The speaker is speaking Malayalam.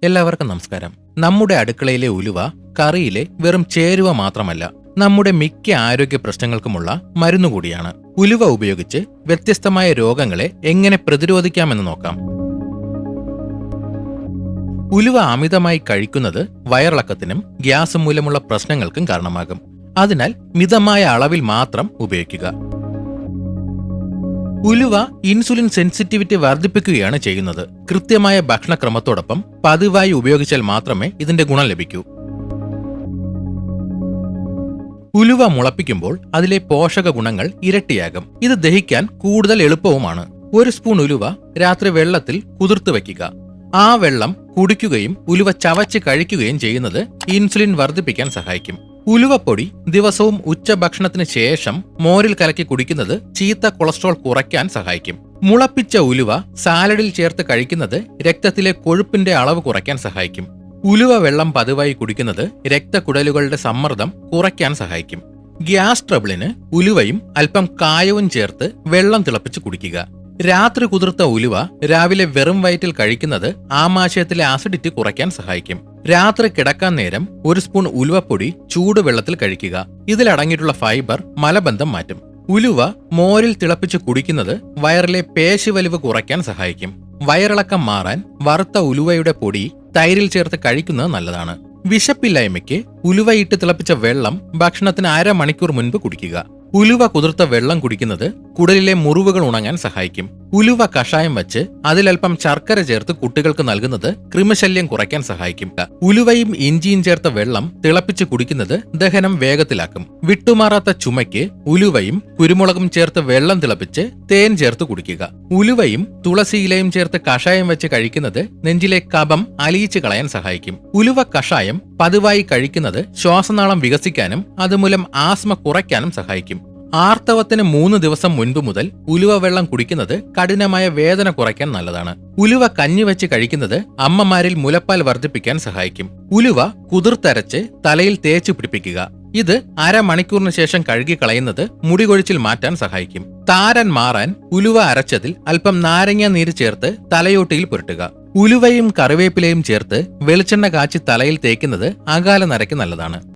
എല്ലാവർക്കും നമസ്കാരം. നമ്മുടെ അടുക്കളയിലെ ഉലുവ കറിയിലെ വെറും ചേരുവ മാത്രമല്ല, നമ്മുടെ മിക്ക ആരോഗ്യ പ്രശ്നങ്ങൾക്കുമുള്ള മരുന്നുകൂടിയാണ്. ഉലുവ ഉപയോഗിച്ച് വ്യത്യസ്തമായ രോഗങ്ങളെ എങ്ങനെ പ്രതിരോധിക്കാമെന്ന് നോക്കാം. ഉലുവ അമിതമായി കഴിക്കുന്നത് വയറിളക്കത്തിനും ഗ്യാസ് മൂലമുള്ള പ്രശ്നങ്ങൾക്കും കാരണമാകും. അതിനാൽ മിതമായ അളവിൽ മാത്രം ഉപയോഗിക്കുക. ഉലുവ ഇൻസുലിൻ സെൻസിറ്റിവിറ്റി വർദ്ധിപ്പിക്കുകയാണ് ചെയ്യുന്നത്. കൃത്യമായ ഭക്ഷണക്രമത്തോടൊപ്പം പതിവായി ഉപയോഗിച്ചാൽ മാത്രമേ ഇതിന്റെ ഗുണം ലഭിക്കൂ. ഉലുവ മുളപ്പിക്കുമ്പോൾ അതിലെ പോഷക ഗുണങ്ങൾ ഇരട്ടിയാകും. ഇത് ദഹിക്കാൻ കൂടുതൽ എളുപ്പവുമാണ്. 1 സ്പൂൺ ഉലുവ രാത്രി വെള്ളത്തിൽ കുതിർത്ത് വയ്ക്കുക. ആ വെള്ളം കുടിക്കുകയും ഉലുവ ചവച്ച് കഴിക്കുകയും ചെയ്യുന്നത് ഇൻസുലിൻ വർദ്ധിപ്പിക്കാൻ സഹായിക്കും. ഉലുവപ്പൊടി ദിവസവും ഉച്ചഭക്ഷണത്തിന് ശേഷം മോരിൽ കലക്കി കുടിക്കുന്നത് ചീത്ത കൊളസ്ട്രോൾ കുറയ്ക്കാൻ സഹായിക്കും. മുളപ്പിച്ച ഉലുവ സാലഡിൽ ചേർത്ത് കഴിക്കുന്നത് രക്തത്തിലെ കൊഴുപ്പിന്റെ അളവ് കുറയ്ക്കാൻ സഹായിക്കും. ഉലുവ വെള്ളം പതിവായി കുടിക്കുന്നത് രക്തക്കുഴലുകളുടെ സമ്മർദ്ദം കുറയ്ക്കാൻ സഹായിക്കും. ഗ്യാസ് ട്രബിളിന് ഉലുവയും അല്പം കായവും ചേർത്ത് വെള്ളം തിളപ്പിച്ച് കുടിക്കുക. രാത്രി കുതിർത്ത ഉലുവ രാവിലെ വെറും വയറ്റിൽ കഴിക്കുന്നത് ആമാശയത്തിലെ ആസിഡിറ്റി കുറയ്ക്കാൻ സഹായിക്കും. രാത്രി കിടക്കാൻ നേരം 1 സ്പൂൺ ഉലുവപ്പൊടി ചൂടുവെള്ളത്തിൽ കഴിക്കുക. ഇതിലടങ്ങിയിട്ടുള്ള ഫൈബർ മലബന്ധം മാറ്റും. ഉലുവ മോരിൽ തിളപ്പിച്ച് കുടിക്കുന്നത് വയറിലെ പേശിവലിവ് കുറയ്ക്കാൻ സഹായിക്കും. വയറിളക്കം മാറാൻ വറുത്ത ഉലുവയുടെ പൊടി തൈരിൽ ചേർത്ത് കഴിക്കുന്നത് നല്ലതാണ്. വിശപ്പില്ലായ്മയ്ക്ക് ഉലുവയിട്ട് തിളപ്പിച്ച വെള്ളം ഭക്ഷണത്തിന് 1/2 മണിക്കൂർ മുൻപ് കുടിക്കുക. ഉലുവ കുതിർത്ത വെള്ളം കുടിക്കുന്നത് കുടലിലെ മുറിവുകൾ ഉണങ്ങാൻ സഹായിക്കും. ഉലുവ കഷായം വച്ച് അതിലൽപ്പം ശർക്കര ചേർത്ത് കുട്ടികൾക്ക് നൽകുന്നത് കൃമിശല്യം കുറയ്ക്കാൻ സഹായിക്കും. ഉലുവയും ഇഞ്ചിയും ചേർത്ത വെള്ളം തിളപ്പിച്ച് കുടിക്കുന്നത് ദഹനം വേഗത്തിലാക്കും. വിട്ടുമാറാത്ത ചുമയ്ക്ക് ഉലുവയും കുരുമുളകും ചേർത്ത് വെള്ളം തിളപ്പിച്ച് തേൻ ചേർത്ത് കുടിക്കുക. ഉലുവയും തുളസിയിലയും ചേർത്ത് കഷായം വെച്ച് കഴിക്കുന്നത് നെഞ്ചിലെ കഫം അലിയിച്ച് കളയാൻ സഹായിക്കും. ഉലുവ കഷായം പതിവായി കഴിക്കുന്നത് ശ്വാസനാളം വികസിക്കാനും അതുമൂലം ആസ്മ കുറയ്ക്കാനും സഹായിക്കും. ആർത്തവത്തിന് 3 ദിവസം മുൻപ് മുതൽ ഉലുവ വെള്ളം കുടിക്കുന്നത് കഠിനമായ വേദന കുറയ്ക്കാൻ നല്ലതാണ്. ഉലുവ കഞ്ഞി വെച്ച് കഴിക്കുന്നത് അമ്മമാരിൽ മുലപ്പാൽ വർദ്ധിപ്പിക്കാൻ സഹായിക്കും. ഉലുവ കുതിർത്തരച്ച് തലയിൽ തേച്ച് പിടിപ്പിക്കുക. ഇത് 1/2 മണിക്കൂറിന് ശേഷം കഴുകി കളയുന്നത് മുടികൊഴിച്ചിൽ മാറ്റാൻ സഹായിക്കും. താരൻ മാറാൻ ഉലുവ അരച്ചതിൽ അല്പം നാരങ്ങ നീര് ചേർത്ത് തലയോട്ടിയിൽ പുരട്ടുക. ഉലുവയും കറിവേപ്പിലയും ചേർത്ത് വെളിച്ചെണ്ണ കാച്ചി തലയിൽ തേക്കുന്നത് അകാല നരയ്ക്ക് നല്ലതാണ്.